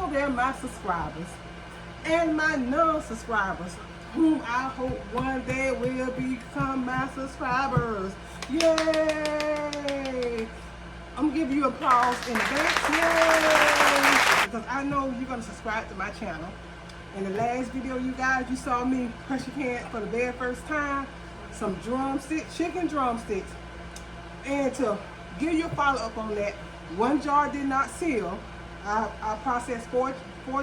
hello there, my subscribers and my non-subscribers, whom I hope one day will become my subscribers. Yay! I'm giving you applause in advance, yay! Because I know you're gonna subscribe to my channel. In the last video, you guys, you saw me pressure can for the very first time some drumsticks, chicken drumsticks. And to give you a follow-up on that, one jar did not seal. I processed four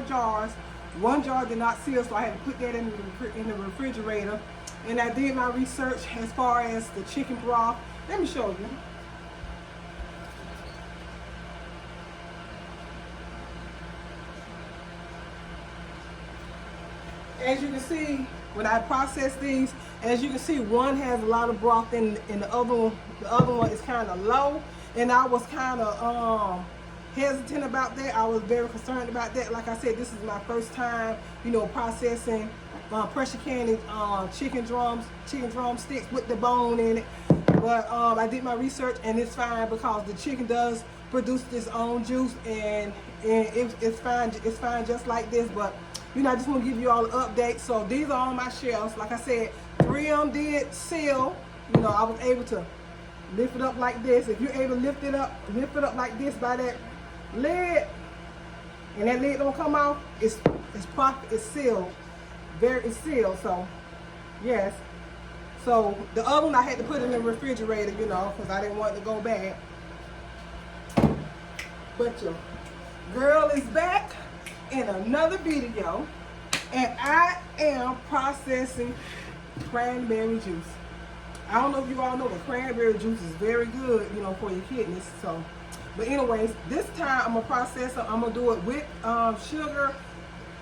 jars. One jar did not seal, so I had to put that in the refrigerator. And I did my research as far as the chicken broth. Let me show you. As you can see, when I process these, as you can see, one has a lot of broth in the other one is kind of low. And I was kind of hesitant about that. I was very concerned about that. Like I said, this is my first time, processing pressure canning chicken drumsticks with the bone in it. But I did my research and it's fine because the chicken does produce its own juice, and it's fine. It's fine just like this. But I just want to give you all an update. So these are on my shelves. Like I said, 3 of them did seal. I was able to lift it up like this. If you're able to lift it up like this by that lid, and that lid don't come off, it's sealed. It's sealed. So yes. So the other one I had to put in the refrigerator, because I didn't want it to go bad. But your girl is back in another video, and I am processing cranberry juice. I don't know if you all know, but cranberry juice is very good, for your kidneys. So, but anyways, this time I'm gonna process it. I'm gonna do it with sugar.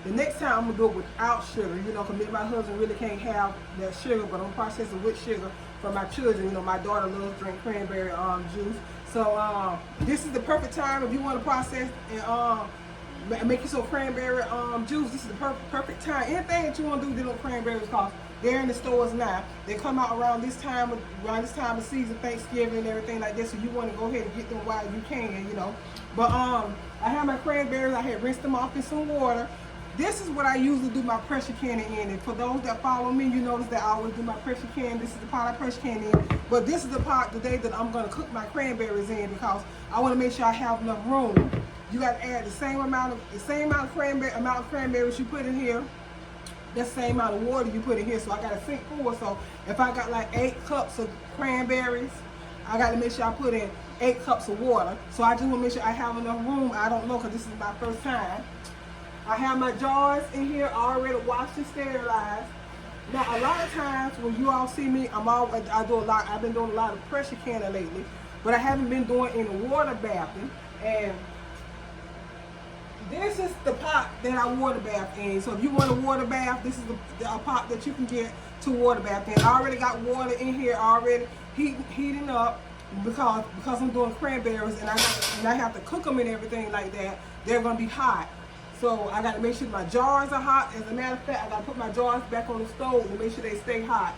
The next time I'm gonna do it without sugar, because me and my husband really can't have that sugar, but I'm gonna process it with sugar for my children. My daughter loves to drink cranberry juice. So this is the perfect time if you want to process and make you some cranberry juice. This is the perfect time. Anything that you want to do with cranberries, because they're in the stores now. They come out around this time of season, Thanksgiving and everything like this. So you want to go ahead and get them while you can, But I have my cranberries. I had rinsed them off in some water. This is what I usually do my pressure canning in. And for those that follow me, you notice that I always do my pressure can. This is the pot I pressure can in. But this is the pot today that I'm going to cook my cranberries in, because I want to make sure I have enough room. You got to add the same amount of cranberries you put in here. The same amount of water you put in here. So I got a sink full. So if I got like 8 cups of cranberries, I got to make sure I put in 8 cups of water. So I just want to make sure I have enough room. I don't know, because this is my first time. I have my jars in here already washed and sterilized. Now, a lot of times when you all see me, I've been doing a lot of pressure canning lately, but I haven't been doing any water bathing. And this is the pot that I water bath in. So if you want a water bath, this is the pot that you can get to water bath in. I already got water in here already heating up because I'm doing cranberries, and I have to cook them and everything like that. They're gonna be hot. So I got to make sure my jars are hot. As a matter of fact, I got to put my jars back on the stove to make sure they stay hot.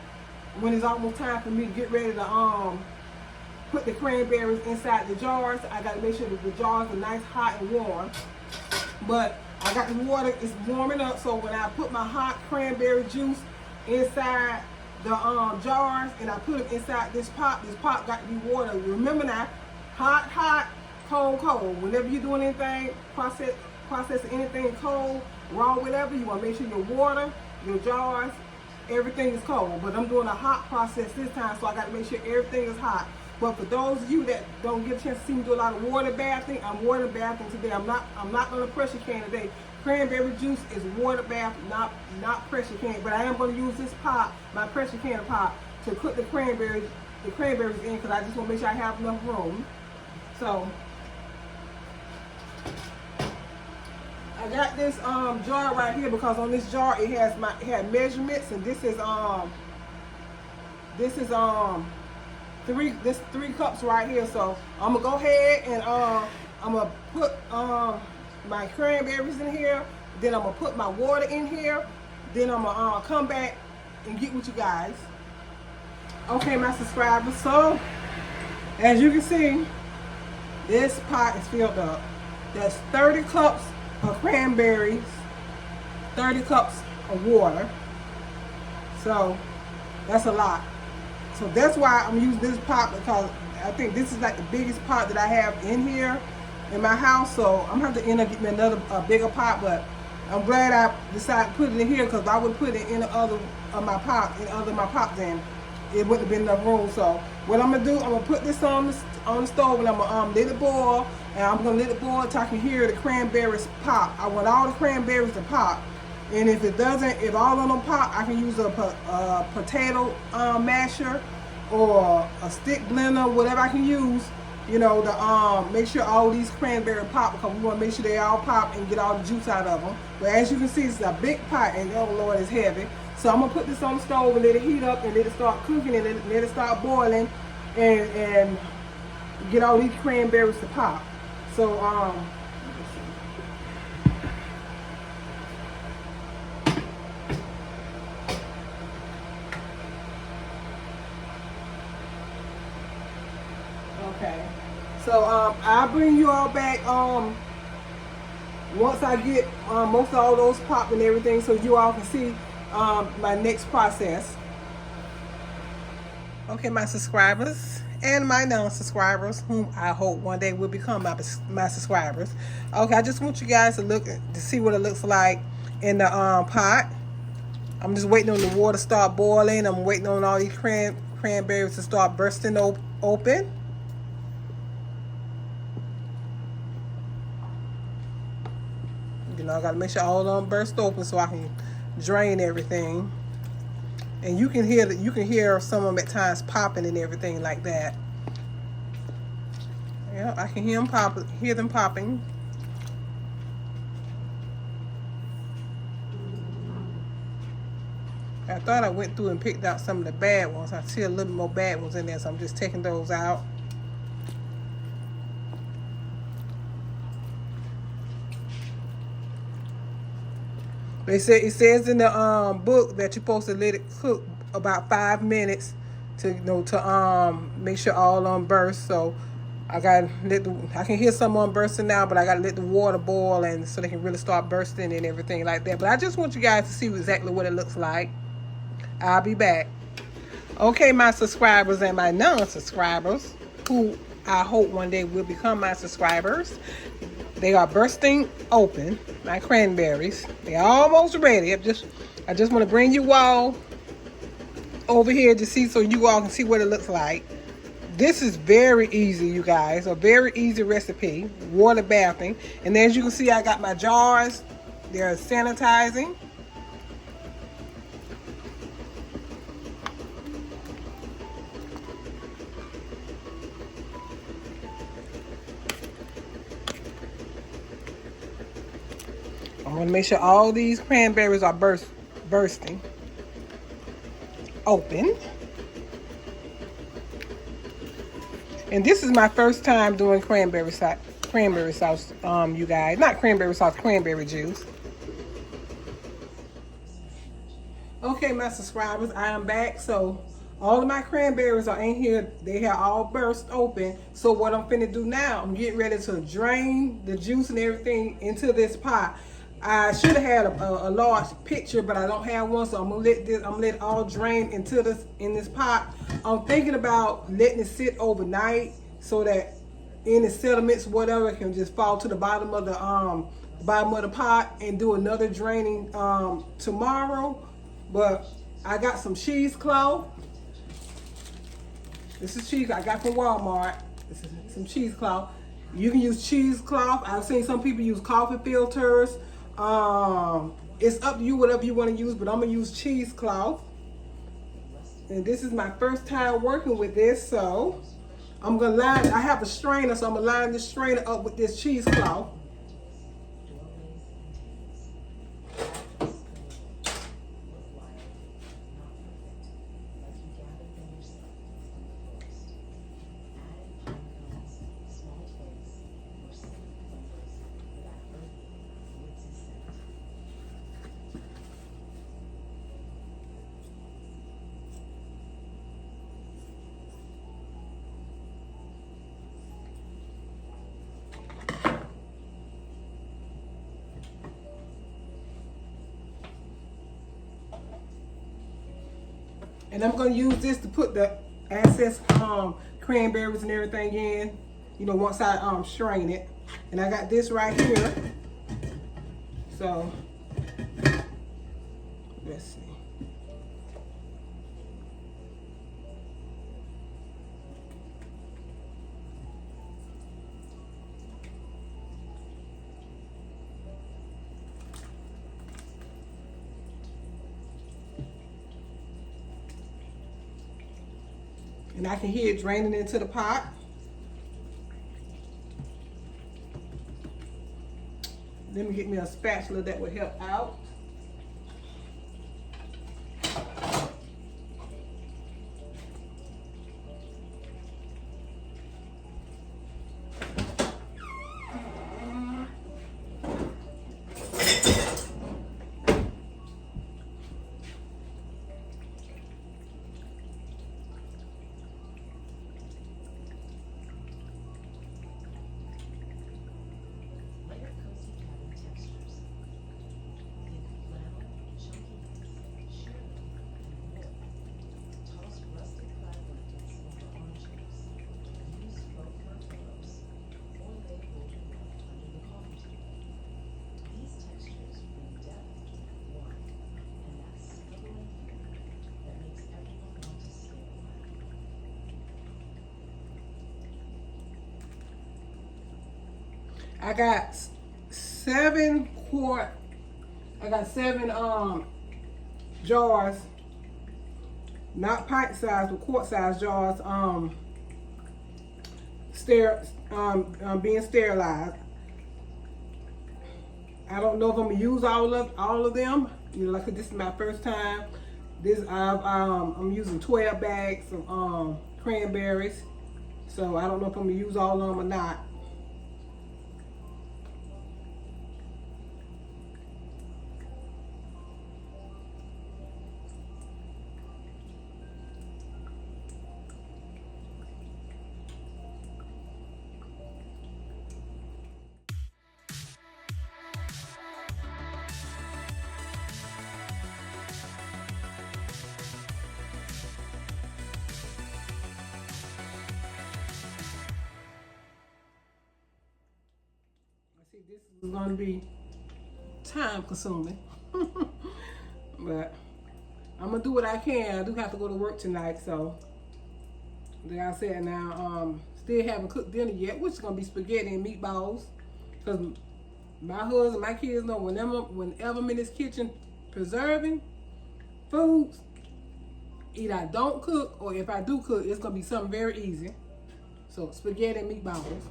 When it's almost time for me to get ready to put the cranberries inside the jars, I got to make sure that the jars are nice, hot, and warm. But I got the water, it's warming up, so when I put my hot cranberry juice inside the jars and I put it inside this pot got to be water. Remember now, hot, cold. Whenever you're doing anything, processing anything cold, raw, whatever, you want to make sure your water, your jars, everything is cold. But I'm doing a hot process this time, so I got to make sure everything is hot. But for those of you that don't get a chance to see me do a lot of water bathing, I'm water bathing today. I'm not going to pressure can today. Cranberry juice is water bath, not pressure can. But I am going to use this pot, my pressure can pot, to cook the cranberries in, because I just want to make sure I have enough room. So I got this jar right here, because on this jar it had measurements, and this is 3 cups right here. So I'm gonna go ahead and I'm gonna put my cranberries in here, then I'm gonna put my water in here, then I'm gonna come back and get with you guys. Okay, my subscribers, so as you can see, this pot is filled up. That's 30 cups of cranberry cranberries, 30 cups of water. So that's a lot. So that's why I'm using this pot, because I think this is like the biggest pot that I have in here in my house. So I'm gonna have to end up getting another bigger pot, but I'm glad I decided to put it in here, because I would put it in the other of my pot, in other of my pots, and it wouldn't have been enough room. So what I'm gonna do, I'm gonna put this on the stove, and I'm gonna let it boil, and I'm gonna let it boil till I can hear the cranberries pop. I want all the cranberries to pop. And if it doesn't, if all of them pop, I can use a potato masher or a stick blender, whatever I can use, you know, to make sure all these cranberry pop, because we want to make sure they all pop and get all the juice out of them. But as you can see, it's a big pot, and oh Lord, it's heavy. So I'm gonna put this on the stove and let it heat up, and let it start cooking, and let it start boiling, and get all these cranberries to pop. So okay. So I'll bring you all back once I get most of all those popped and everything, so you all can see my next process. Okay, my subscribers and my non-subscribers, whom I hope one day will become my subscribers. Okay, I just want you guys to see what it looks like in the pot. I'm just waiting on the water to start boiling. I'm waiting on all these cranberries to start bursting open. You know, I gotta make sure all of them burst open so I can drain everything. And you can hear some of them at times popping and everything like that. Yeah, I can hear them popping. I thought I went through and picked out some of the bad ones. I see a little more bad ones in there, so I'm just taking those out. It says in the book that you're supposed to let it cook about 5 minutes to make sure all of them burst. So I can hear some of them bursting now, but I gotta let the water boil, and so they can really start bursting and everything like that. But I just want you guys to see exactly what it looks like. I'll be back. Okay, my subscribers and my non-subscribers, who I hope one day will become my subscribers. They are bursting open, my cranberries. They're almost ready. I just want to bring you all over here to see, so you all can see what it looks like. This is very easy, you guys. A very easy recipe, water bathing. And as you can see, I got my jars. They're sanitizing. I'm going to make sure all these cranberries are bursting open. And this is my first time doing cranberry sauce, you guys. Not cranberry sauce, cranberry juice. Okay, my subscribers, I am back. So all of my cranberries are in here. They have all burst open. So what I'm finna do now, I'm getting ready to drain the juice and everything into this pot. I should have had a large pitcher, but I don't have one, so I'm gonna let it all drain in this pot. I'm thinking about letting it sit overnight so that any sediments, whatever, can just fall to the bottom of the pot, and do another draining tomorrow. But I got some cheesecloth. This is cheese I got from Walmart. This is some cheesecloth. You can use cheesecloth. I've seen some people use coffee filters. It's up to you, whatever you want to use, but I'm gonna use cheesecloth. And this is my first time working with this, so I'm gonna line. I have a strainer, so I'm gonna line this strainer up with this cheesecloth. And I'm gonna use this to put the excess cranberries and everything in, you know, once I strain it. And I got this right here. So let's see. And I can hear it draining into the pot. Let me get me a spatula that will help out. I got 7 jars, not pint size, but quart size jars, being sterilized. I don't know if I'm gonna use all of them. You know, like this is my first time. I'm using 12 bags of cranberries, so I don't know if I'm gonna use all of them or not. This is going to be time consuming, but I'm gonna do what I can. I do have to go to work tonight, so like I said, now still haven't cooked dinner yet, which is gonna be spaghetti and meatballs, because my husband, my kids know whenever I'm in this kitchen preserving foods, either I don't cook, or if I do cook, it's gonna be something very easy. So spaghetti and meatballs,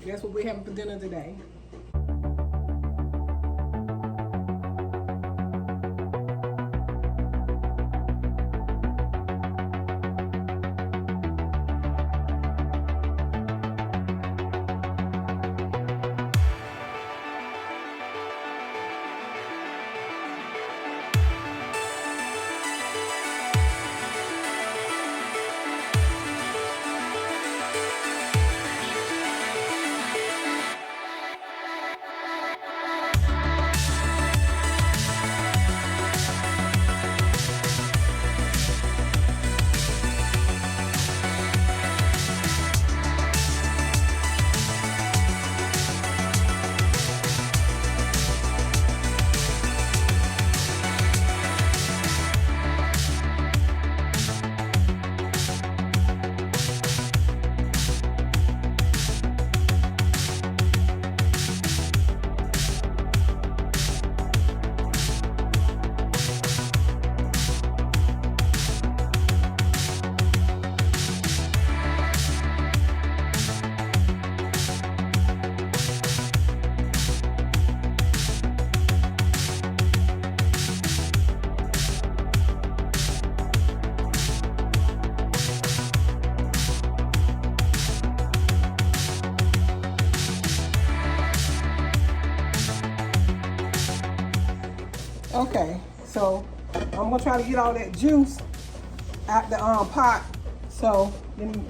that's what we're having for dinner today. Okay, so I'm gonna try to get all that juice out the pot. So let me.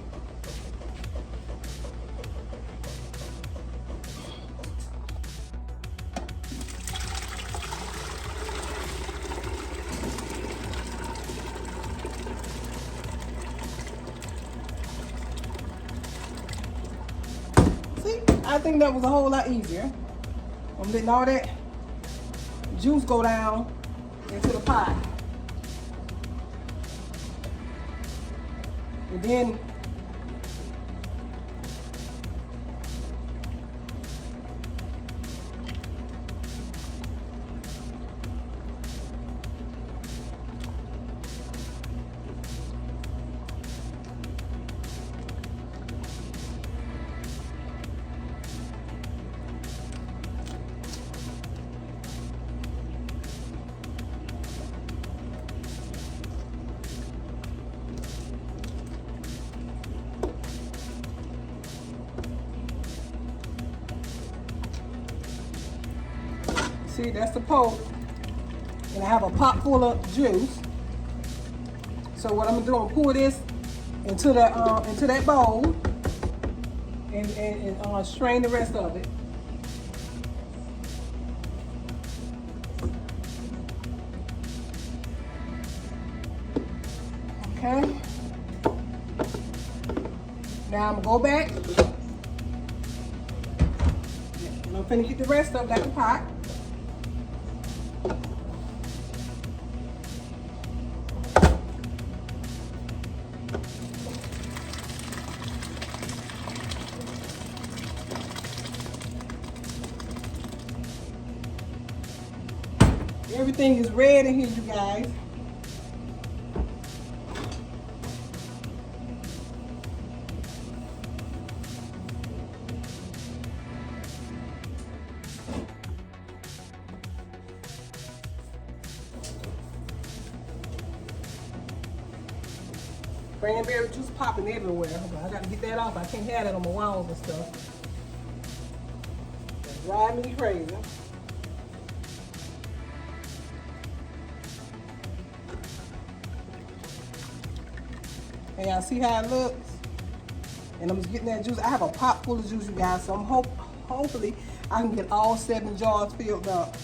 I think that was a whole lot easier. I'm letting all that juice go down into the pot. And then see, that's the pulp. And I have a pot full of juice. So what I'm gonna do, I'm gonna pour this into that bowl and strain the rest of it. Okay. Now I'm gonna go back. And I'm finna get the rest of that pot. Everything is red in here, you guys. Cranberry juice popping everywhere. I gotta get that off. I can't have that on my walls and stuff. It's driving me crazy. And y'all see how it looks? And I'm just getting that juice. I have a pot full of juice, you guys, so I'm hopefully I can get all 7 jars filled up.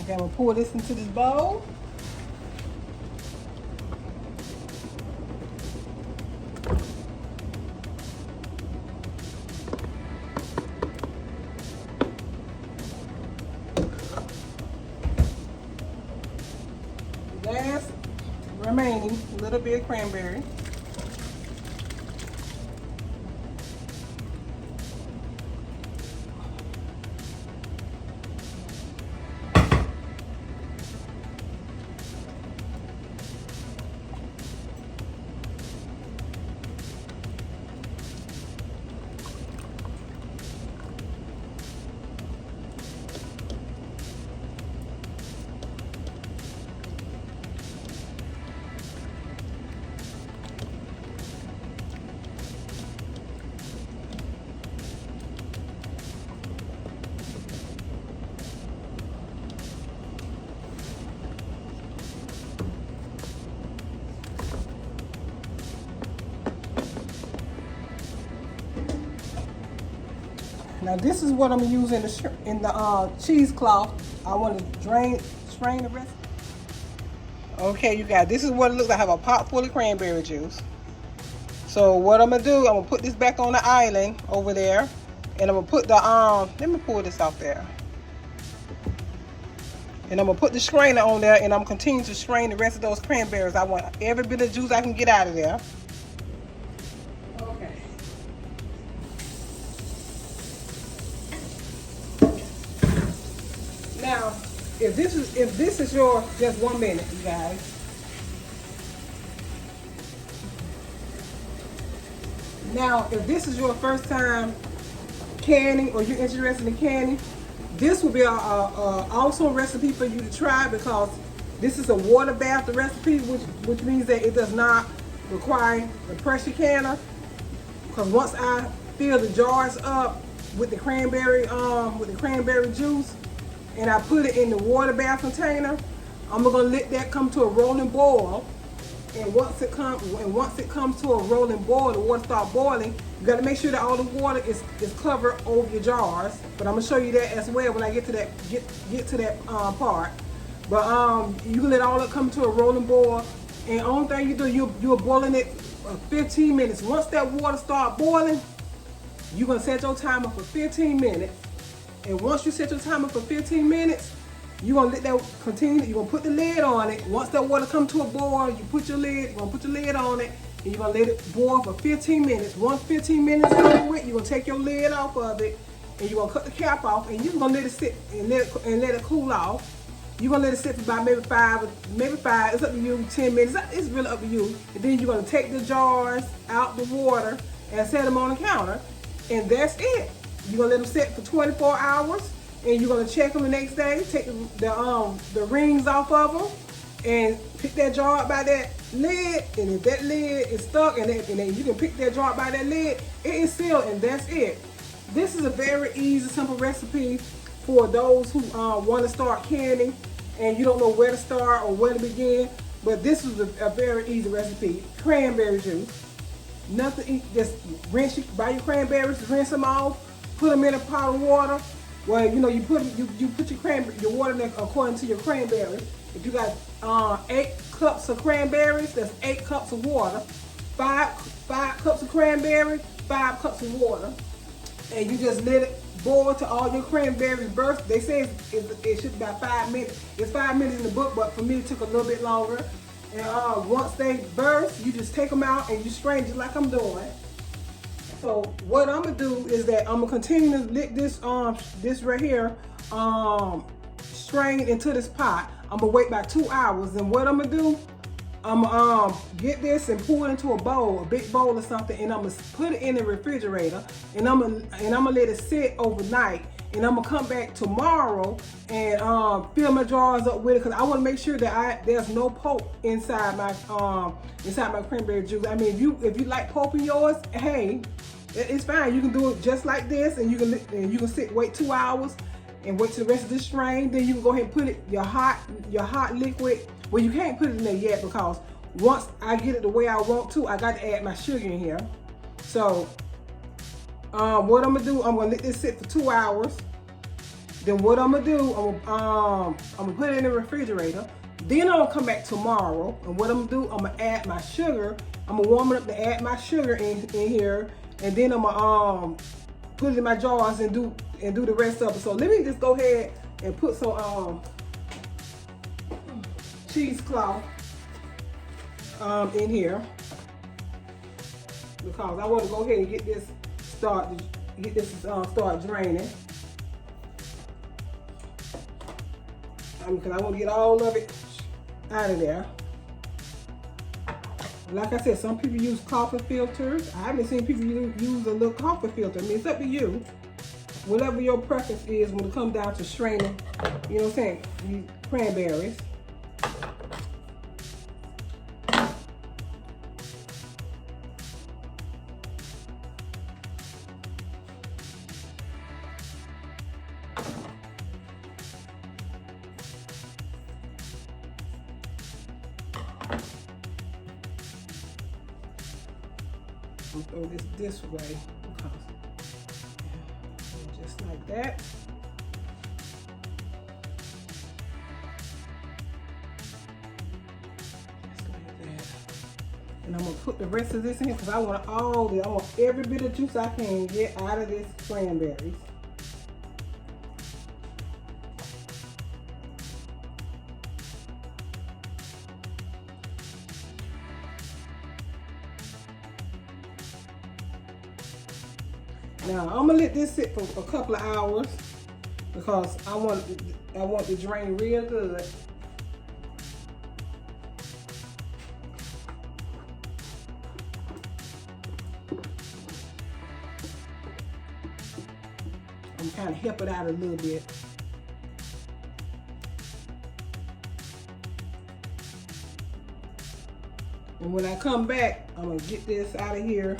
Okay, I'm gonna pour this into this bowl. Last remaining little bit of cranberry. Now this is what I'm using in the cheesecloth. I want to strain the rest. Okay, you guys, this is what it looks like. I have a pot full of cranberry juice. So what I'm gonna do, I'm gonna put this back on the island over there, and I'm gonna put the let me pull this off there. And I'm gonna put the strainer on there, and I'm continuing to strain the rest of those cranberries. I want every bit of juice I can get out of there. Now, if this is your, just 1 minute, you guys. Now, if this is your first time canning, or you're interested in canning, this will be a awesome recipe for you to try, because this is a water bath recipe, which means that it does not require the pressure canner. because once I fill the jars up with the cranberry juice, and I put it in the water bath container, I'm gonna let that come to a rolling boil. And once it comes to a rolling boil, the water start boiling. You got to make sure that all the water is covered over your jars. But I'm gonna show you that as well when I get to that part. But you can let all it come to a rolling boil. And the only thing you do, you're boiling it 15 minutes. Once that water start boiling, you're gonna set your timer for 15 minutes. And once you set your timer for 15 minutes, you're gonna let that continue. You're gonna put the lid on it. Once that water comes to a boil, you're gonna put your lid on it, and you're gonna let it boil for 15 minutes. Once 15 minutes is over it, you're gonna take your lid off of it, and you're gonna cut the cap off, and you're gonna let it sit and let it cool off. You're gonna let it sit for about maybe five. It's up to you. 10 minutes. It's really up to you. And then you're gonna take the jars out the water and set them on the counter, and that's it. You're gonna let them sit for 24 hours. And you're gonna check them the next day, take the rings off of them, and pick that jar up by that lid. And if that lid is stuck, and then you can pick that jar up by that lid, it is sealed, and that's it. This is a very easy, simple recipe for those who want to start canning and you don't know where to start or where to begin. But this is a very easy recipe. Cranberry juice. Nothing. Just buy your cranberries, rinse them off, put them in a pot of water. Well, you know, you put your water in there according to your cranberry. If you got 8 cups of cranberries, that's 8 cups of water. 5 cups of cranberry, 5 cups of water, and you just let it boil till all your cranberries burst. They say it should be about 5 minutes. It's 5 minutes in the book, but for me it took a little bit longer. And once they burst, you just take them out and you strain just like I'm doing. So what I'm gonna do is that I'm gonna continue to let this right here strain into this pot. I'm gonna wait about 2 hours, and what I'm gonna do, I'm gonna get this and pour it into a bowl, a big bowl or something, and I'm gonna put it in the refrigerator, and I'm gonna let it sit overnight, and I'm gonna come back tomorrow and fill my jars up with it, because I want to make sure that there's no pulp inside my cranberry juice. I mean, if you like pulp in yours, hey, it's fine. You can do it just like this, and you can wait 2 hours and wait till the rest of this strain. Then you can go ahead and put your hot liquid. Well, you can't put it in there yet, because once I get it the way I want to, I got to add my sugar in here. So what I'm gonna do, I'm gonna let this sit for 2 hours. Then what I'm gonna do, I'm gonna put it in the refrigerator. Then I'm gonna come back tomorrow, and what I'm gonna do, I'm gonna add my sugar. I'm gonna warm it up to add my sugar in here, and then I'm gonna put it in my jars and do the rest of it. So let me just go ahead and put some cheesecloth in here, because I want to go ahead and get this start draining. Because I want to get all of it out of there. Like I said, some people use coffee filters. I haven't seen people use a little coffee filter. I mean, it's up to you. Whatever your preference is when it comes down to straining, you know what I'm saying, these cranberries. I'm gonna throw this way, just like that. Just like that. And I'm gonna put the rest of this in here, because I want every bit of juice I can get out of this cranberries. Now I'm gonna let this sit for a couple of hours, because I want to drain real good. I'm kind of help it out a little bit. And when I come back, I'm gonna get this out of here.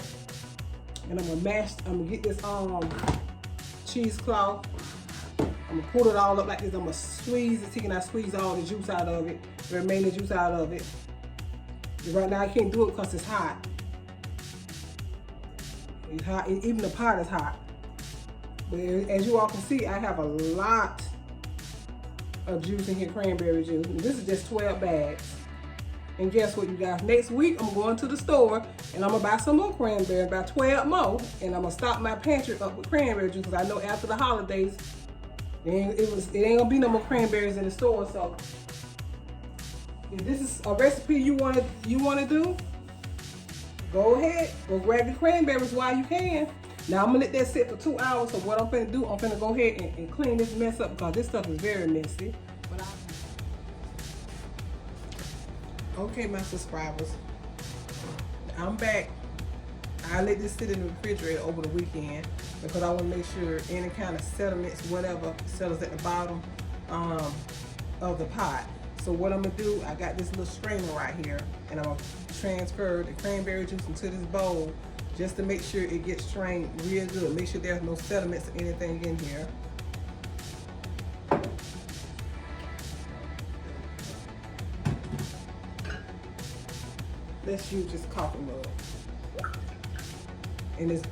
And I'm gonna get this cheesecloth. I'm gonna pull it all up like this. I'm gonna squeeze it, see, can I squeeze all the juice out of it, the remaining juice out of it. Right now I can't do it because it's hot. It's hot, even the pot is hot. But as you all can see, I have a lot of juice in here, cranberry juice. And this is just 12 bags. And guess what, you guys? Next week, I'm going to the store and I'm gonna buy some more cranberry, about 12 more. And I'm gonna stock my pantry up with cranberry juice because I know after the holidays, it ain't gonna be no more cranberries in the store. So if this is a recipe you wanna do, go ahead, go grab your cranberries while you can. Now I'm gonna let that sit for 2 hours. So what I'm gonna do, I'm gonna go ahead and clean this mess up because this stuff is very messy. Okay, my subscribers, I'm back. I let this sit in the refrigerator over the weekend because I want to make sure any kind of sediments, whatever, settles at the bottom of the pot. So what I'm gonna do, I got this little strainer right here, and I'm gonna transfer the cranberry juice into this bowl just to make sure it gets strained real good. Make sure there's no sediments or anything in here. Let's use this coffee mug. And it's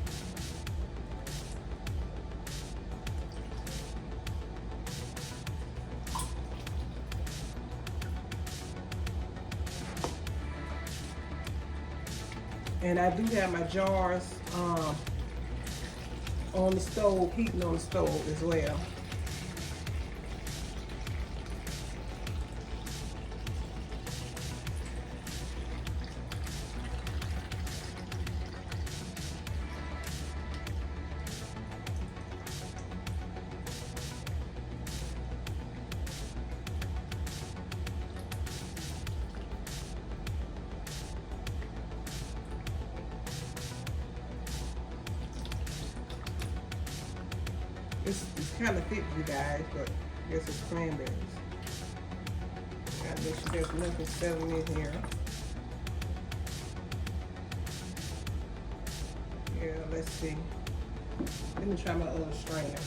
and I do have my jars on the stove, heating on the stove as well. It's kind of thick, you guys, but I guess it's cranberries. Gotta make sure there's nothing settling in here. Yeah, let's see. Let me try my other strainer.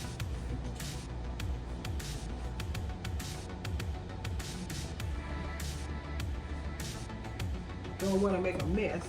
Don't want to make a mess.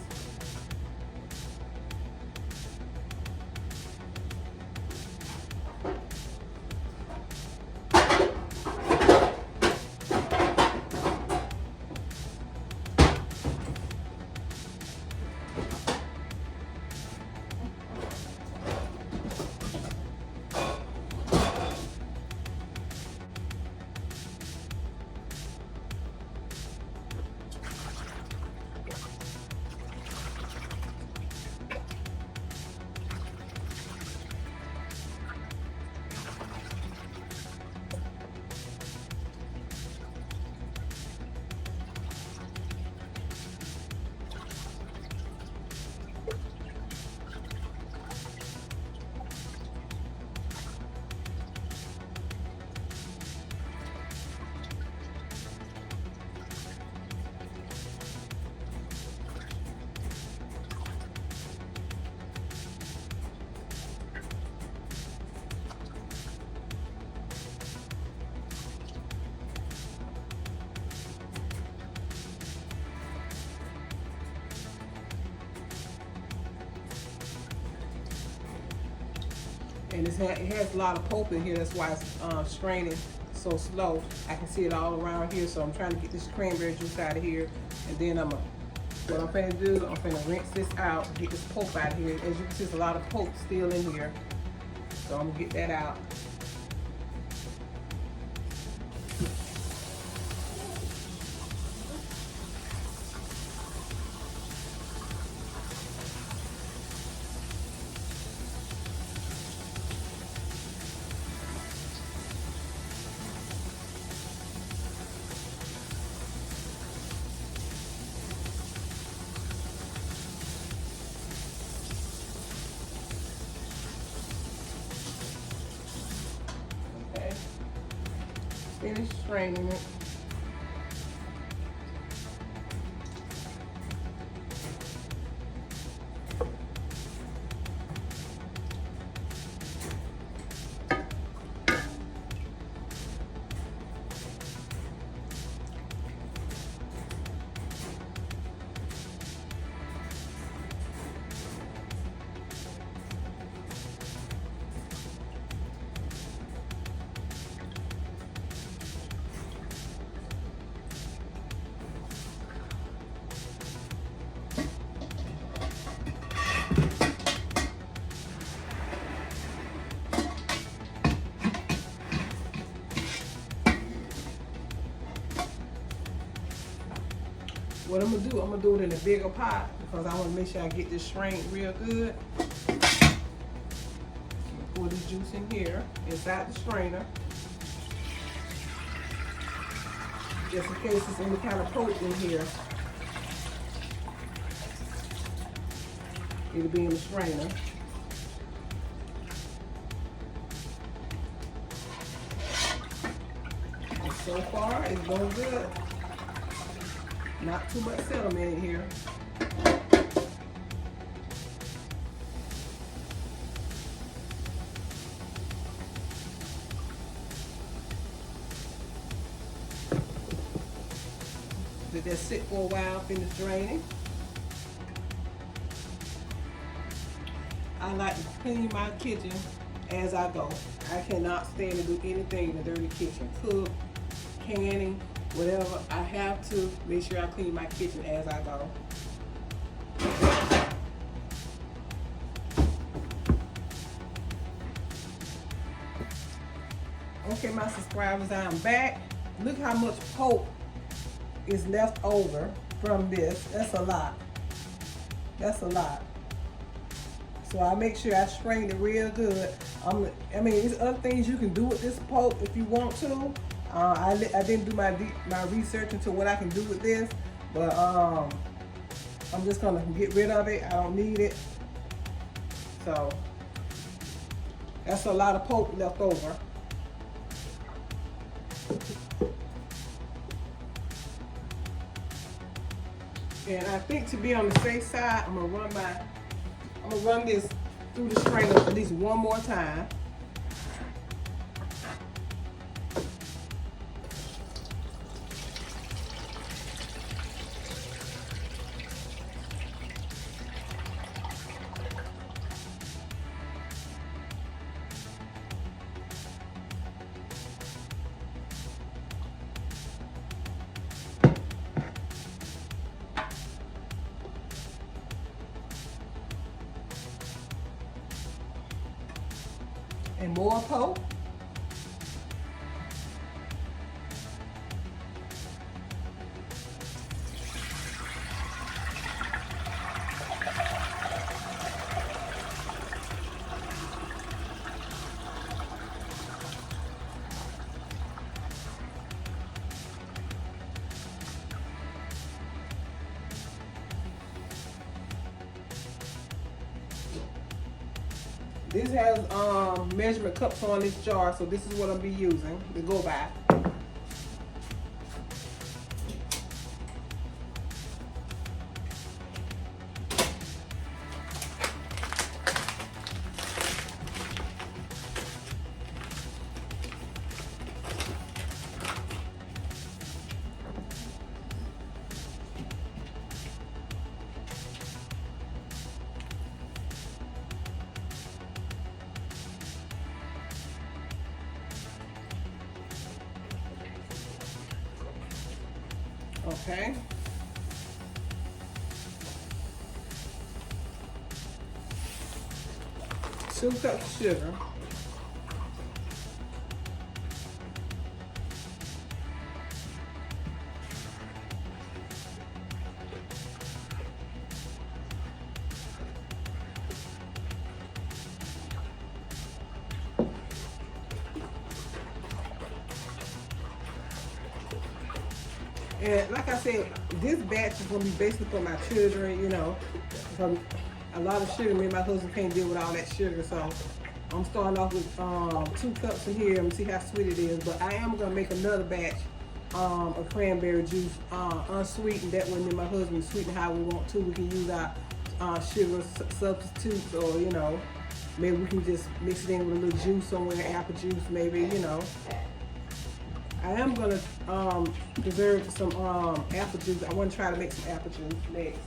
And it has a lot of pulp in here. That's why it's straining so slow. I can see it all around here. So I'm trying to get this cranberry juice out of here. And then what I'm going to do, I'm going to rinse this out, get this pulp out of here. As you can see, there's a lot of pulp still in here. So I'm going to get that out. Finish straining it. What I'm gonna do it in a bigger pot because I want to make sure I get this strained real good. Pour the juice in here inside the strainer, just in case there's any kind of pulp in here. It'll be in the strainer. And so far, it's going good. Not too much cinnamon in here. Let that sit for a while, finish draining. I like to clean my kitchen as I go. I cannot stand to do anything in the dirty kitchen. Cook, canning, whatever. I have to make sure I clean my kitchen as I go. Okay, my subscribers, I am back. Look how much pulp is left over from this. That's a lot. That's a lot. So I make sure I strain it real good. I mean, there's other things you can do with this pulp if you want to. I didn't do my research into what I can do with this, but I'm just gonna get rid of it. I don't need it. So that's a lot of pulp left over. And I think to be on the safe side, I'm gonna run this through the strainer at least one more time. And more pulp. This has measurement cups on this jar, so this is what I'll be using to go by. Okay. Two cups of sugar. And like I said, this batch is gonna be basically for my children, you know. A lot of sugar, me and my husband can't deal with all that sugar, so I'm starting off with 2 cups in here and see how sweet it is. But I am gonna make another batch of cranberry juice, unsweetened. That way me and my husband sweeten how we want to. We can use our sugar substitutes, or you know, maybe we can just mix it in with a little juice somewhere, apple juice maybe, you know. I am gonna preserve some apple juice. I want to try to make some apple juice next.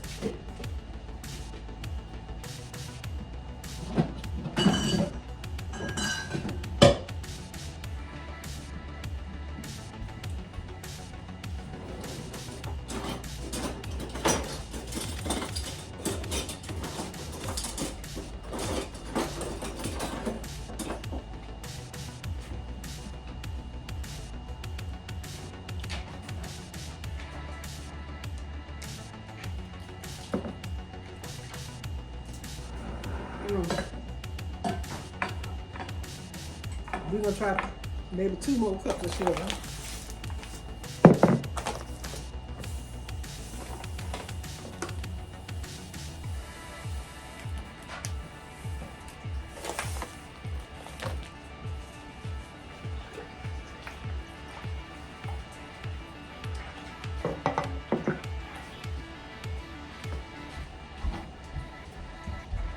We're gonna try maybe 2 more cups of sugar.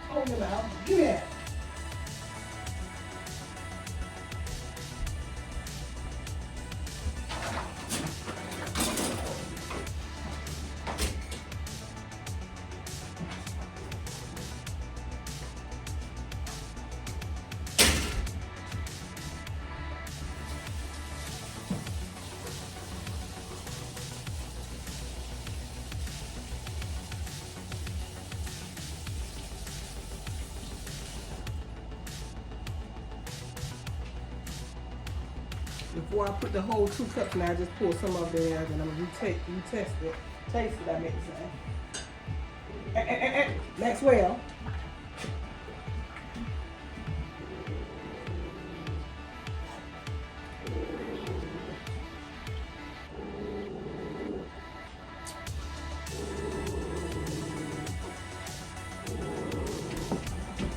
Hold it out. Give me that. Before I put the whole 2 cups in, I just pour some of it in, and I'm gonna retest it. Taste it, I meant to say. Maxwell.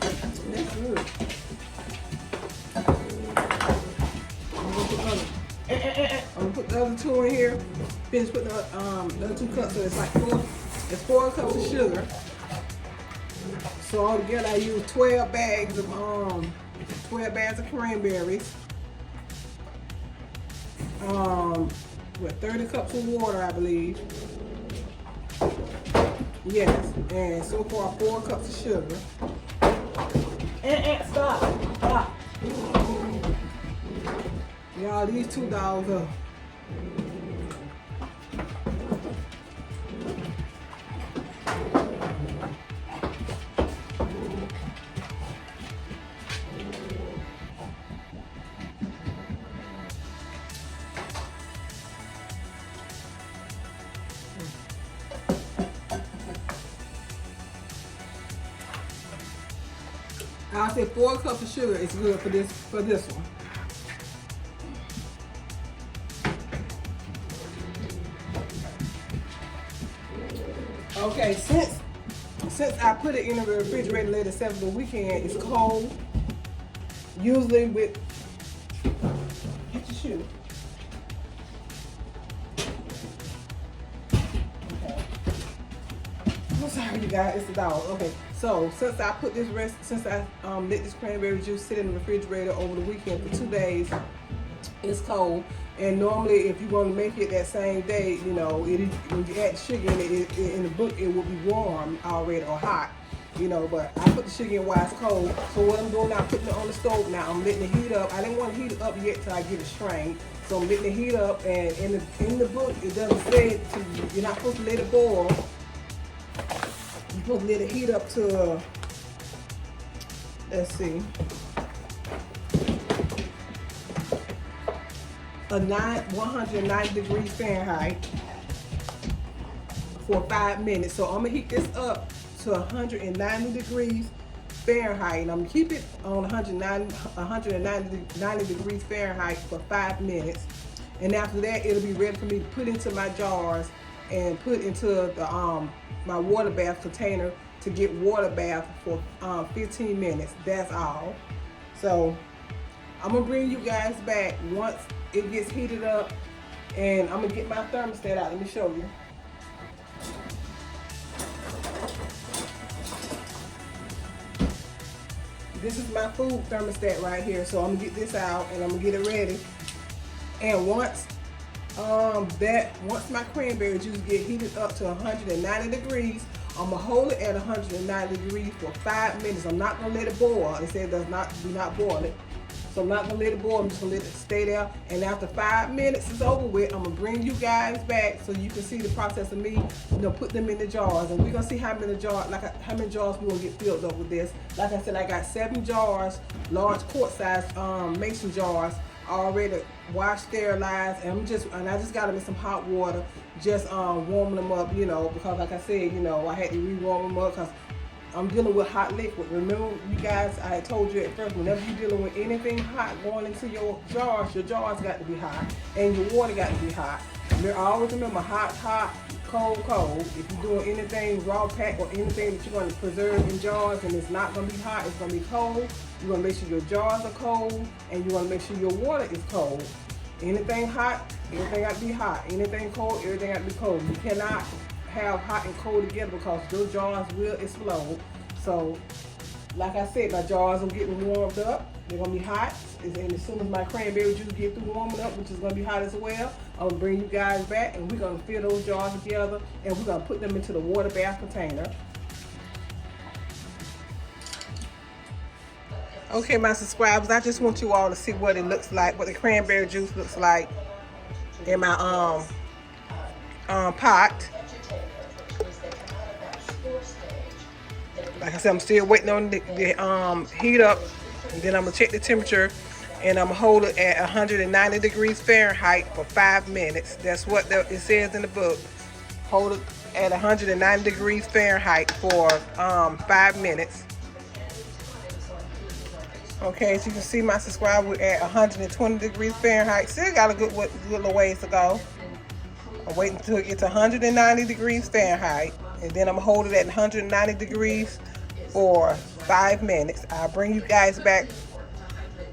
That's good. I'm gonna put the other 2 in here. Finish putting the other 2 cups, so it's like 4 cups of sugar. So altogether I use 12 bags of cranberries. 30 cups of water, I believe. Yes, and so far 4 cups of sugar. Stop. Y'all, these 2 dogs are. I said 4 cups of sugar is good for this one. Okay, since I put it in the refrigerator later 7th of the weekend, it's cold. Usually with get your shoe. Okay. I'm sorry, you guys. It's the dog. Okay. So since I put this let this cranberry juice sit in the refrigerator over the weekend for 2 days, it's cold. And normally, if you want to make it that same day, you know, when you add sugar in it, in the book, it will be warm already or hot, you know. But I put the sugar in while it's cold. So what I'm doing now, I'm putting it on the stove now. I'm letting it heat up. I didn't want to heat it up yet till I get it strained. So I'm letting it heat up. And in the book, it doesn't say you're not supposed to let it boil. You're supposed to let it heat up to, let's see, a 190 degrees Fahrenheit for 5 minutes. So I'm gonna heat this up to 190 degrees Fahrenheit, and I'm gonna keep it on 190 degrees Fahrenheit for 5 minutes. And after that, it'll be ready for me to put into my jars and put into the my water bath container to get water bath for 15 minutes. That's all. So I'm gonna bring you guys back once it gets heated up, and I'm gonna get my thermostat out. Let me show you. This is my food thermostat right here. So I'm gonna get this out and I'm gonna get it ready. And once my cranberry juice get heated up to 190 degrees, I'm gonna hold it at 190 degrees for 5 minutes. I'm not gonna let it boil. It said do not boil it. So I'm not gonna let it boil, I'm just gonna let it stay there. And after 5 minutes is over with, I'm gonna bring you guys back so you can see the process of me, put them in the jars. And we're gonna see how many jars we're gonna get filled up with this. Like I said, I got 7 jars, large quart-sized mason jars, already washed, sterilized, and I just got them in some hot water, just warming them up, because like I said, I had to re-warm them up because I'm dealing with hot liquid. Remember, you guys, I had told you at first, whenever you're dealing with anything hot going into your jars got to be hot, and your water got to be hot. I always remember hot, hot, cold, cold. If you're doing anything raw pack or anything that you're going to preserve in jars and it's not going to be hot, it's going to be cold, you're going to make sure your jars are cold, and you're going to make sure your water is cold. Anything hot, everything got to be hot. Anything cold, everything got to be cold. You cannot have hot and cold together because those jars will explode. So, like I said, my jars are getting warmed up. They're gonna be hot, and as soon as my cranberry juice gets through warming up, which is gonna be hot as well, I'm gonna bring you guys back, and we're gonna fill those jars together, and we're gonna put them into the water bath container. Okay, my subscribers, I just want you all to see what it looks like, what the cranberry juice looks like in my pot. Like I said, I'm still waiting on the heat up, and then I'm gonna check the temperature, and I'm gonna hold it at 190 degrees Fahrenheit for 5 minutes. That's what it says in the book. Hold it at 190 degrees Fahrenheit for 5 minutes. Okay, as you can see, my subscriber, we're at 120 degrees Fahrenheit. Still got a good little ways to go. I'm waiting until it gets 190 degrees Fahrenheit, and then I'm gonna hold it at 190 degrees for 5 minutes. I'll bring you guys back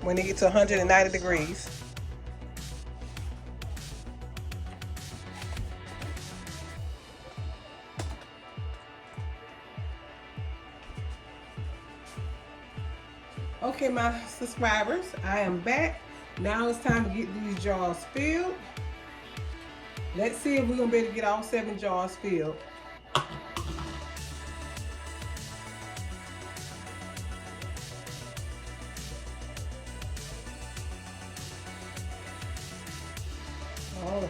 when it gets to 190 degrees. Okay, my subscribers, I am back. Now it's time to get these jars filled. Let's see if we're gonna be able to get all 7 jars filled. All right.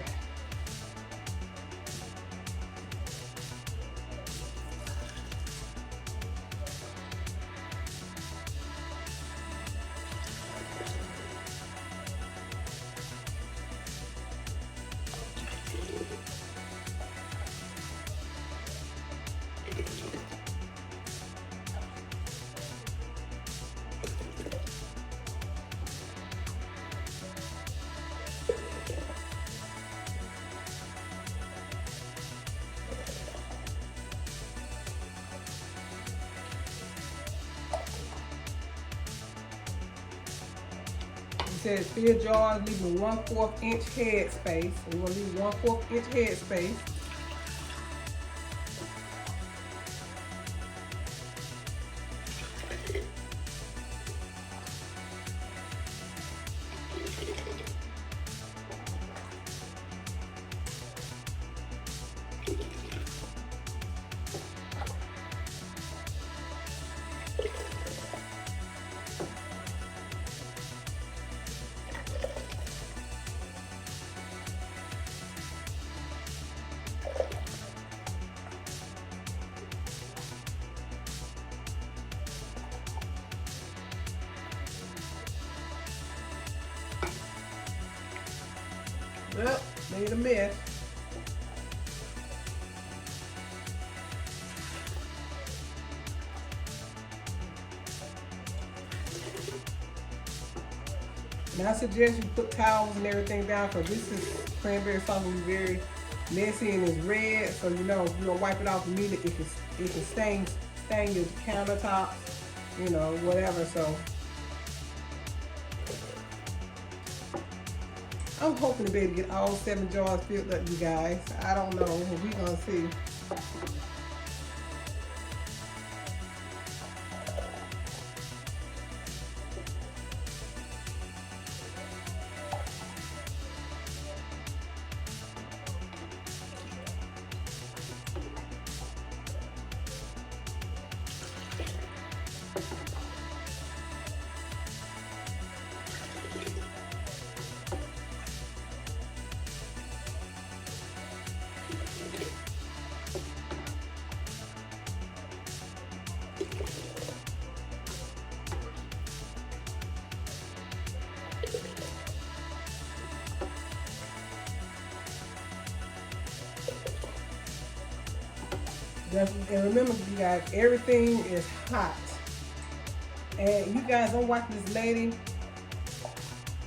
It says fill jars leaving 1/4 inch head space. We're going to leave 1/4 inch head space. Well, made a mess. And I suggest you put towels and everything down, because this is cranberry sauce will be very messy and it's red. So you know, if you don't wipe it off immediately, it can stain your countertops, you know, whatever. So I'm hoping to be able to get all 7 jars filled up, you guys. I don't know. We're gonna see. And remember, you guys, everything is hot. And you guys, I'm watching this lady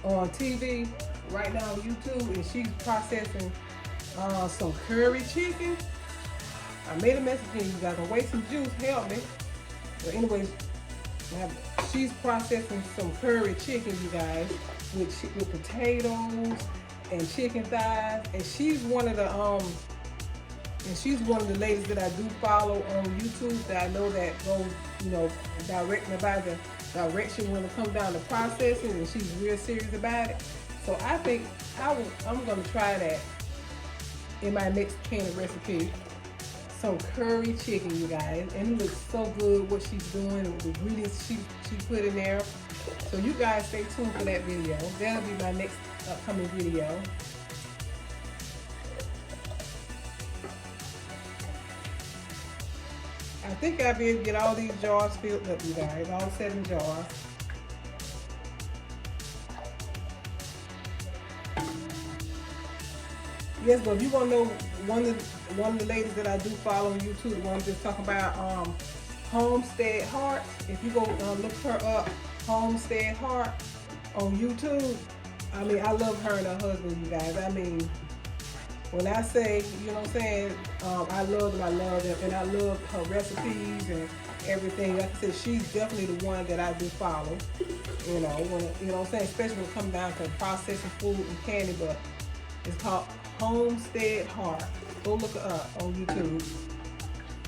on TV right now on YouTube, and she's processing some curry chicken. I made a message to you guys. I'm wasting juice. Help me. But anyways, she's processing some curry chicken, you guys, with potatoes and chicken thighs. And she's one of the ladies that I do follow on YouTube that I know that goes, directly by the direction when it comes down to processing, and she's real serious about it. So I think I'm gonna try that in my next candy recipe. Some curry chicken, you guys, and it looks so good what she's doing, the ingredients she put in there. So you guys stay tuned for that video. That'll be my next upcoming video. I think I'll be able to get all these jars filled up, you guys, all 7 jars. Yes, but if you want to know one of the ladies that I do follow on YouTube, the one I'm just talking about, Homestead Heart. If you go look her up, Homestead Heart on YouTube. I mean, I love her and her husband, you guys. I mean, when I say, you know what I'm saying, I love them, and I love her recipes and everything. Like I said, she's definitely the one that I do follow. You know what I'm saying, especially when it comes down to processing food and candy. But it's called Homestead Heart. Go look her up on YouTube.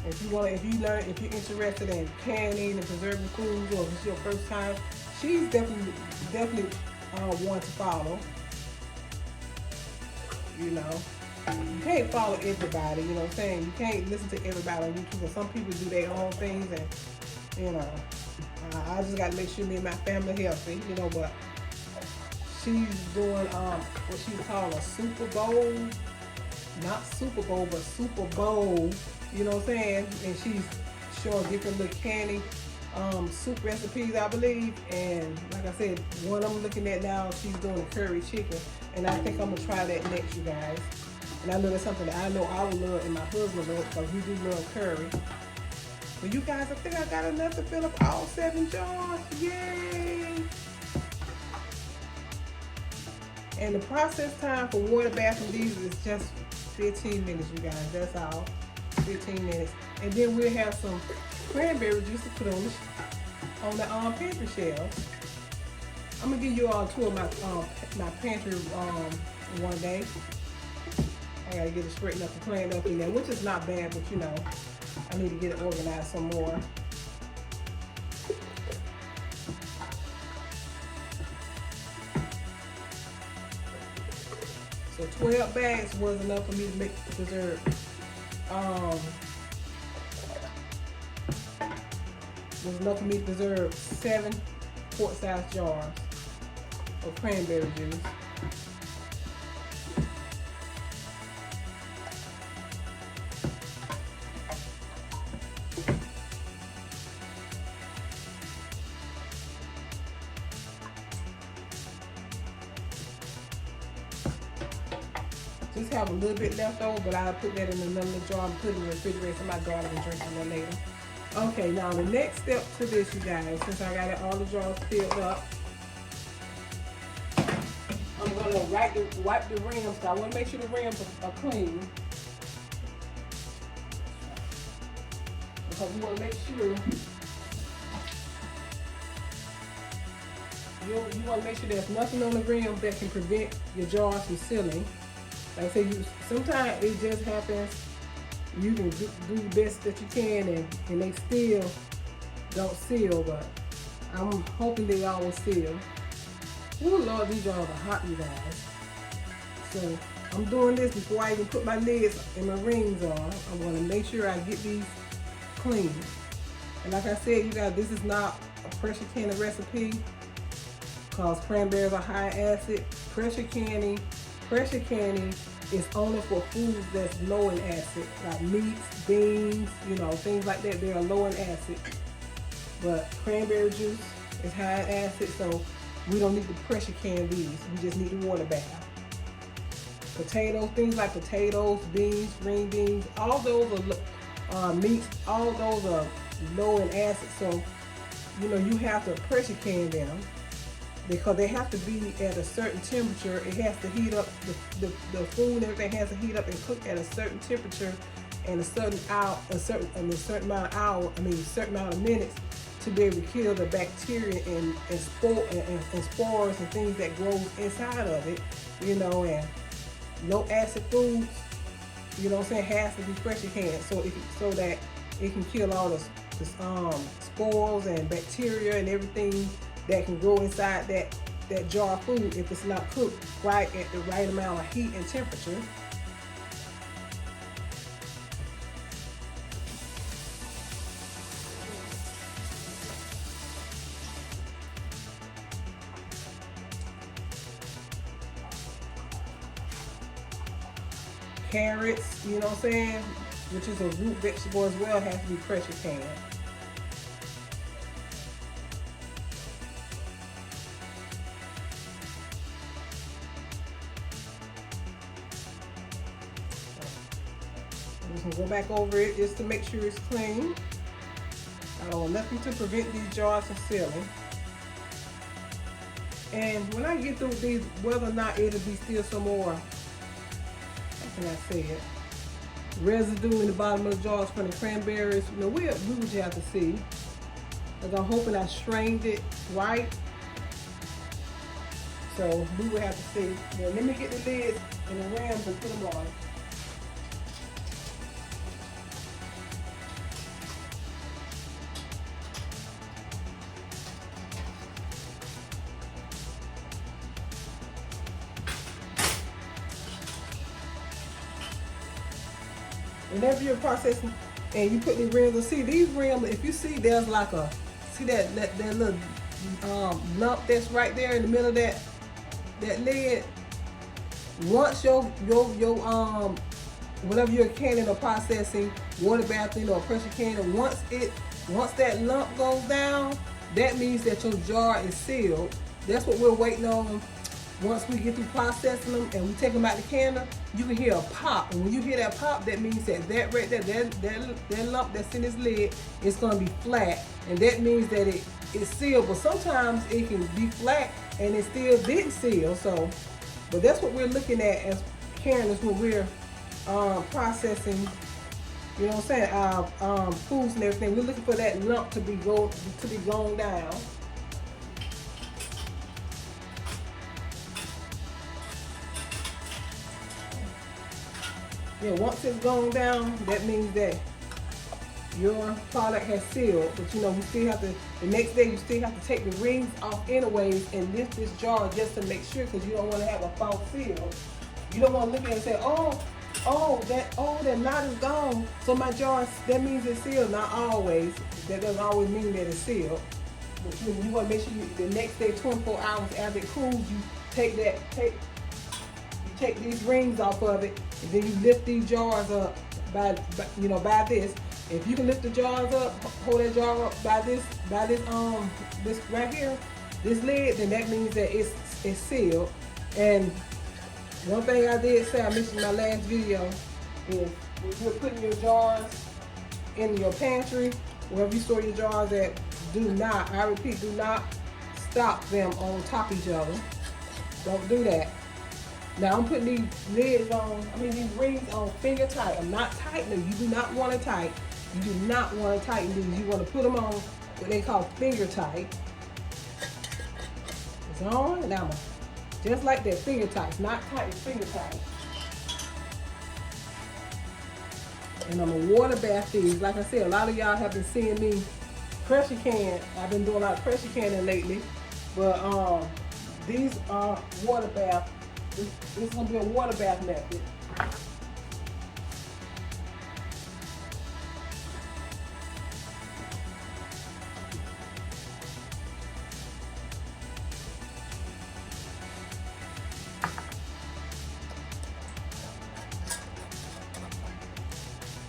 If you're interested in canning and preserving foods, or if it's your first time, she's definitely one to follow. You know, you can't follow everybody. You know what I'm saying? You can't listen to everybody on YouTube. But some people do their own things, and I just got to make sure me and my family healthy. But she's doing what she called a Super Bowl, not Super Bowl, but Super Bowl. You know what I'm saying? And she's showing different little candy soup recipes, I believe. And like I said, one I'm looking at now, she's doing a curry chicken, and I think I'm gonna try that next, you guys. And I know that's something that I know I will love, and my husband loves, because we do love curry. But you guys, I think I got enough to fill up all 7 jars. Yay! And the process time for water bath and these is just 15 minutes, you guys. That's all. 15 minutes. And then we'll have some cranberry juice to put on the pantry shelves. I'm gonna give you all a tour of my pantry one day. I gotta get it straightened up and cleaned up in there, which is not bad, but I need to get it organized some more. So 12 bags was enough for me to make the dessert. Was enough for me to preserve 7 quart-sized jars of cranberry juice. Just have a little bit left over, but I'll put that in another jar and put it in the refrigerator so my daughter can drink it later. Okay, now the next step to this, you guys, since I got all the jars filled up, I'm gonna wipe the rims. So I want to make sure the rims are clean, because you want to make sure there's nothing on the rims that can prevent your jars from sealing. Like I say, sometimes it just happens. You can do the best that you can, and they still don't seal, but I'm hoping they all will seal. Oh Lord, these jars are hot, you guys. So I'm doing this before I even put my lids and my rings on. I'm gonna make sure I get these clean. And like I said, you guys, this is not a pressure canning recipe, because cranberries are high acid. Pressure canning is only for foods that's low in acid, like meats, beans, things like that. They are low in acid. But cranberry juice is high in acid, so we don't need to pressure can these. We just need the water bath. Potatoes, things like potatoes, beans, green beans, all those meats, all those are low in acid. So, you know, you have to pressure can them because they have to be at a certain temperature. It has to heat up, the food and everything has to heat up and cook at a certain temperature and a certain amount of hour, certain amount of minutes to be able to kill the bacteria and spores and things that grows inside of it, you know. And low acid foods, you know what I'm saying, has to be pressure canned so that it can kill all the spores and bacteria and everything that can grow inside that jar of food if it's not cooked right at the right amount of heat and temperature. Carrots, you know what I'm saying, which is a root vegetable as well, has to be pressure canned. I'm just gonna go back over it just to make sure it's clean. I don't want nothing to prevent these jars from sealing. And when I get through these, whether or not it'll be still some more, and I said, residue in the bottom of the jars from the cranberries, you know, we would just have to see. Because I'm hoping I strained it right. So we would have to see. Now let me get the lids and the rims and put them on. Whenever you're processing and you put the rims, see these rims, if you see there's like see that little lump that's right there in the middle of that lid. Once your whatever you're canning or processing, water bathing or pressure canning, once that lump goes down, that means that your jar is sealed. That's what we're waiting on. Once we get through processing them and we take them out the canner, you can hear a pop. And when you hear that pop, that means that right there, that lump that's in this lid is going to be flat. And that means that it's sealed. But sometimes it can be flat and it still didn't seal. So, but that's what we're looking at as canners when we're processing, you know what I'm saying, our foods and everything. We're looking for that lump to be going down. Yeah, once it's gone down, that means that your product has sealed. But you know, we still have to, the next day you still have to take the rings off anyways and lift this jar just to make sure, because you don't want to have a false seal. You don't want to look at it and say, that knot is gone, so my jar, that means it's sealed. Not always. That doesn't always mean that it's sealed. But you want to make sure the next day, 24 hours after it cools, you take these rings off of it, and then you lift these jars up by this. If you can lift the jars up, hold that jar up by this right here, this lid, then that means that it's sealed. And one thing I did say, I mentioned in my last video, is when you're putting your jars in your pantry, wherever you store your jars at, I repeat, do not stock them on top of each other. Don't do that. Now I'm putting these lids on, these rings on finger tight. I'm not tightening. You do not want to tighten. You do not want to tighten these. You want to put them on what they call finger tight. It's on. Now, just like that, finger tight. It's not tight, it's finger tight. And I'm going to water bath these. Like I said, a lot of y'all have been seeing me pressure can. I've been doing a lot of pressure canning lately. But these are water bath. This is going to be a water bath method.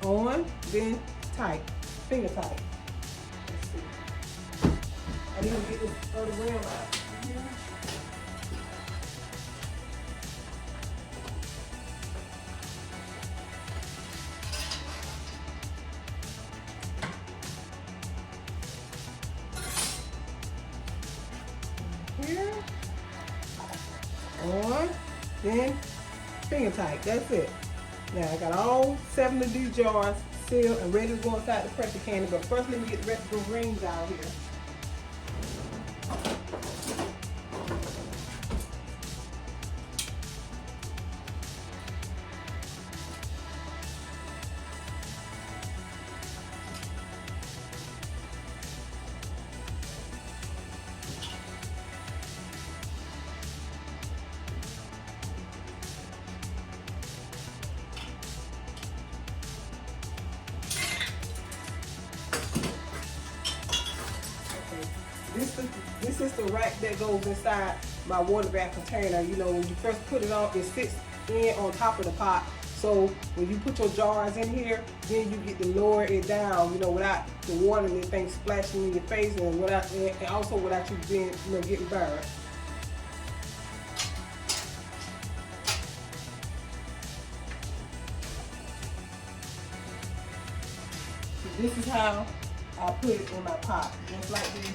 On, then tight, finger tight. Let's see. I need to get this other rim out. Then finger tight. That's it. Now I got all 7 of these jars sealed and ready to go inside the pressure candy. But first, let me get the rest of the greens out here. This is the rack that goes inside my water bath container. You know, when you first put it on, it sits in on top of the pot. So when you put your jars in here, then you get to lower it down, you know, without the water and everything splashing in your face, and also without you being, you know, getting burned. So this is how I put it in my pot, just like this.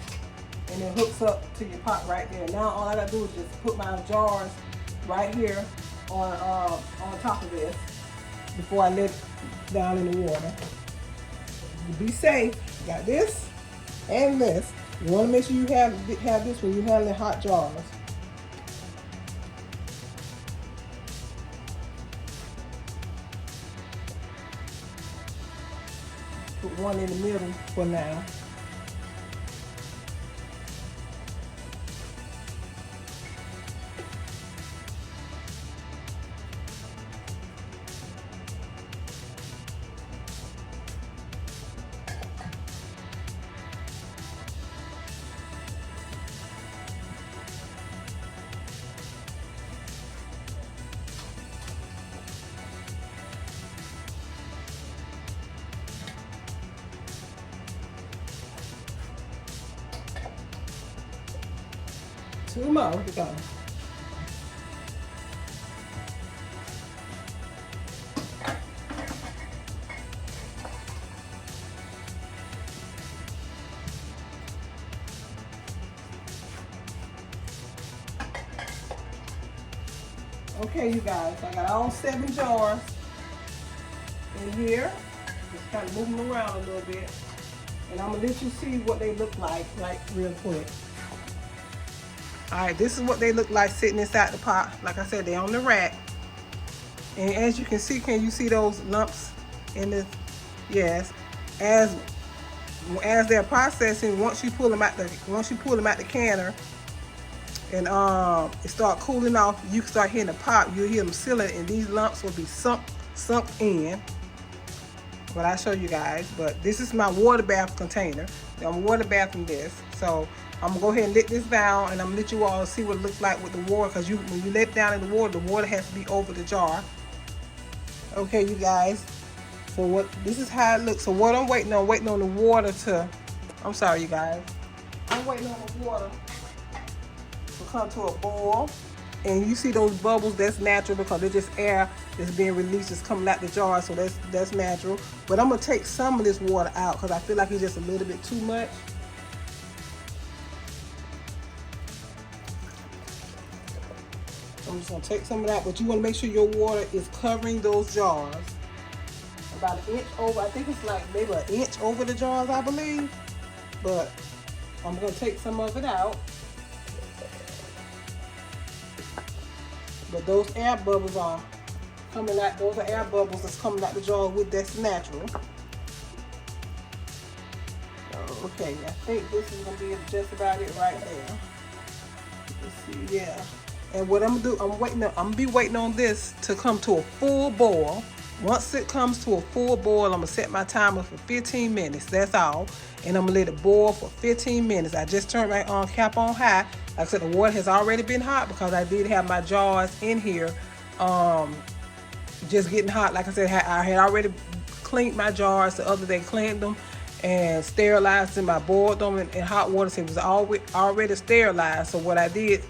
And it hooks up to your pot right there. Now all I gotta do is just put my jars right here on top of this before I let it down in the water. To be safe, you got this and this. You want to make sure you have this when you're handling hot jars. Put one in the middle for now. Two more to go. Okay, you guys, I got all 7 jars in here. Just kind of moving them around a little bit. And I'm gonna let you see what they look like real quick. All right, this is what they look like sitting inside the pot. Like I said, they're on the rack. And as you can you see those lumps in this? Yes. As they're processing, once you pull them out the canner and it start cooling off, you can start hearing the pop. You'll hear them sealing, and these lumps will be sunk in. But I'll show you guys. But this is my water bath container. I'm water bathing this. So I'm gonna go ahead and let this down, and I'm gonna let you all see what it looks like with the water, because when you let it down in the water has to be over the jar. Okay, you guys. So this is how it looks. So what I'm waiting on the water to, I'm sorry you guys. I'm waiting on the water to come to a boil. And you see those bubbles, that's natural because they're just air that's being released, it's coming out the jar, so that's natural. But I'm gonna take some of this water out because I feel like it's just a little bit too much. I'm just gonna take some of that, but you wanna make sure your water is covering those jars. About an inch over, I think it's like maybe an inch over the jars, I believe. But I'm gonna take some of it out. But those air bubbles are coming out, those are air bubbles that's coming out the jar that's natural. Okay, I think this is gonna be just about it right there. Let's see, yeah. And what I'm gonna do, I'm gonna be waiting on this to come to a full boil. Once it comes to a full boil, I'm gonna set my timer for 15 minutes, that's all. And I'm gonna let it boil for 15 minutes. I just turned my cap on high. Like I said, the water has already been hot because I did have my jars in here just getting hot. Like I said, I had already cleaned my jars the other day, cleaned them and sterilized them. I boiled them in hot water, so it was already sterilized. So what I did,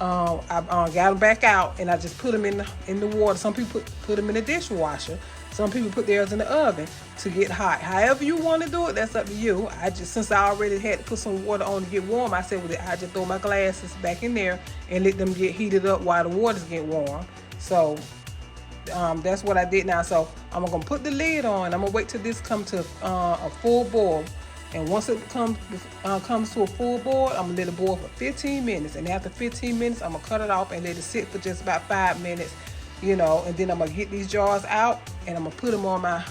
I got them back out, and I just put them in the water. Some people put them in the dishwasher. Some people put theirs in the oven to get hot. However you want to do it, that's up to you. Since I already had to put some water on to get warm, I said, well, I just throw my glasses back in there and let them get heated up while the water's getting warm. So that's what I did now. So I'm gonna put the lid on. I'm gonna wait till this come to a full boil. And once it comes to a full boil, I'm gonna let it boil for 15 minutes. And after 15 minutes, I'm gonna cut it off and let it sit for just about 5 minutes, and then I'm gonna get these jars out and I'm gonna put them on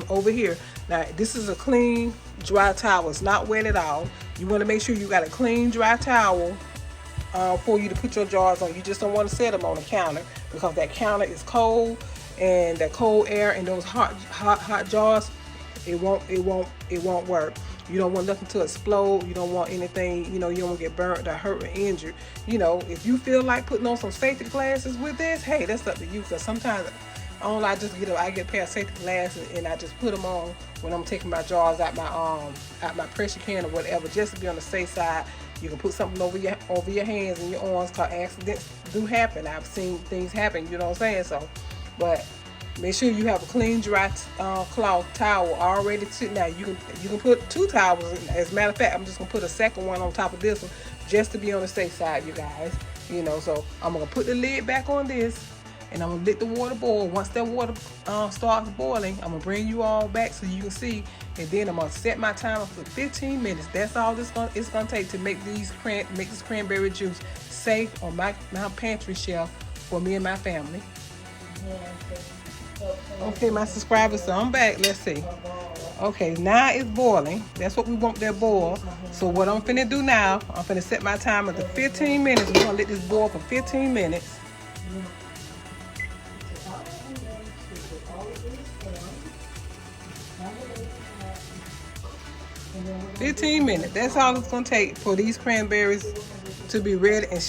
over here. Now, this is a clean, dry towel. It's not wet at all. You wanna make sure you got a clean, dry towel for you to put your jars on. You just don't want to set them on the counter because that counter is cold, and that cold air in those hot jars, it won't work. You don't want nothing to explode. You don't want anything, you don't want to get burnt or hurt or injured. If you feel like putting on some safety glasses with this, hey, that's up to you. Because sometimes I get a pair of safety glasses and I just put them on when I'm taking my jars out my pressure can or whatever, just to be on the safe side. You can put something over your hands and your arms, because accidents do happen. I've seen things happen, you know what I'm saying? So, but make sure you have a clean, dry cloth towel already. Now you can put 2 towels. As a matter of fact, I'm just gonna put a second one on top of this one, just to be on the safe side, you guys. So I'm gonna put the lid back on this, and I'm gonna let the water boil. Once that water starts boiling, I'm gonna bring you all back so you can see, and then I'm gonna set my timer for 15 minutes. That's all it's gonna take to make this cranberry juice safe on my pantry shelf for me and my family. Okay, my subscribers, so I'm back. Let's see. Okay, now it's boiling. That's what we want, that boil. So what I'm finna do now, I'm finna set my timer to 15 minutes. We're gonna let this boil for 15 minutes. 15 minutes. That's all it's gonna take for these cranberries to be ready and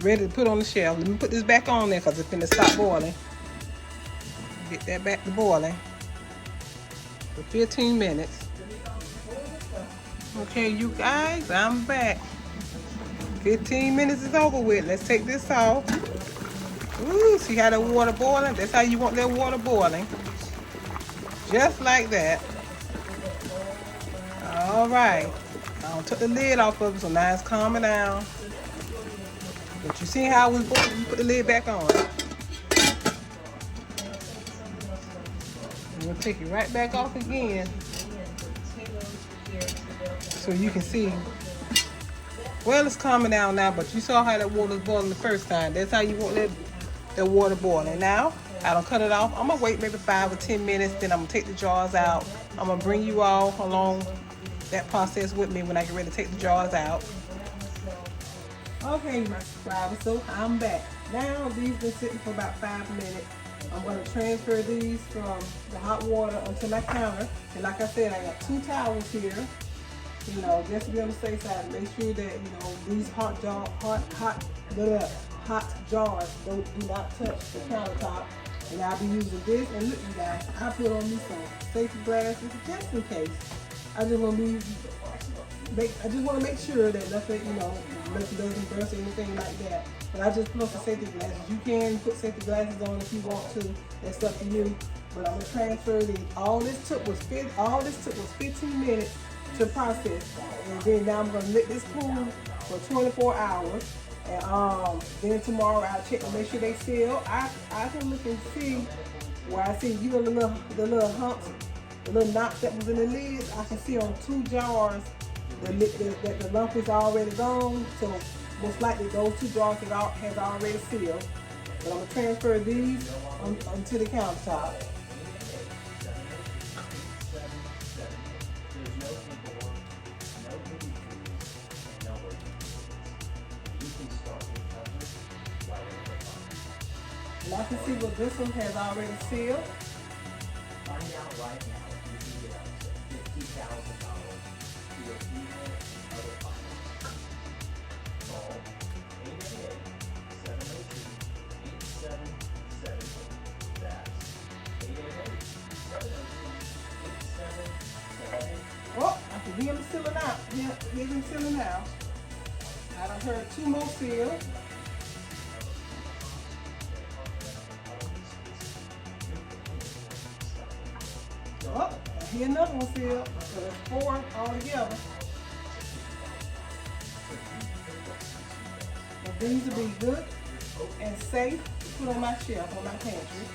ready to put on the shelf. Let me put this back on there because it's finna stop boiling. Get that back to boiling for 15 minutes. Okay, you guys, I'm back. 15 minutes is over with. Let's take this off. Ooh, see how the water boiling? That's how you want that water boiling. Just like that. All right. I took the lid off of it, so now it's calming down. But you see how it was boiling? You put the lid back on. I'm gonna take it right back off again, so you can see. Well, it's calming down now, but you saw how that water was boiling the first time. That's how you want that water boiling. Now, I don't cut it off. I'm gonna wait maybe 5 or 10 minutes, then I'm gonna take the jars out. I'm gonna bring you all along that process with me when I get ready to take the jars out. Okay, my subscribers, so I'm back. Now, these been sitting for about 5 minutes. I'm going to transfer these from the hot water onto my counter. And like I said, I got 2 towels here, just to be on the safe side. Make sure that, these hot jars do not touch the countertop. And I'll be using this. And look, you guys, I put on me some safety glasses just in case. I just want to make sure that nothing, nothing doesn't burst or anything like that. But I just put on some safety glasses. You can put safety glasses on if you want to. That's up to you. But I'm gonna transfer these. All this took was 15 minutes to process. And then now I'm gonna let this cool for 24 hours. And then tomorrow I'll check to make sure they seal. I can look and see where I see the little humps, the little knots that was in the lids. I can see on 2 jars that the lump is already gone. So most likely those 2 jars has already sealed. But I'm gonna transfer these onto the countertop. And I can see what this one has already sealed. Find out right now if you can get up to $50,000 to your email and other finances. Call 888-702-8770. That's 888-702-8770. Oh, I can hear him sealing out. Hear him sealing out. I I heard 2 more sealed. Oh, I hear another one sealed. So there's 4 altogether. And these will be good and safe to put on my shelf, on my pantry.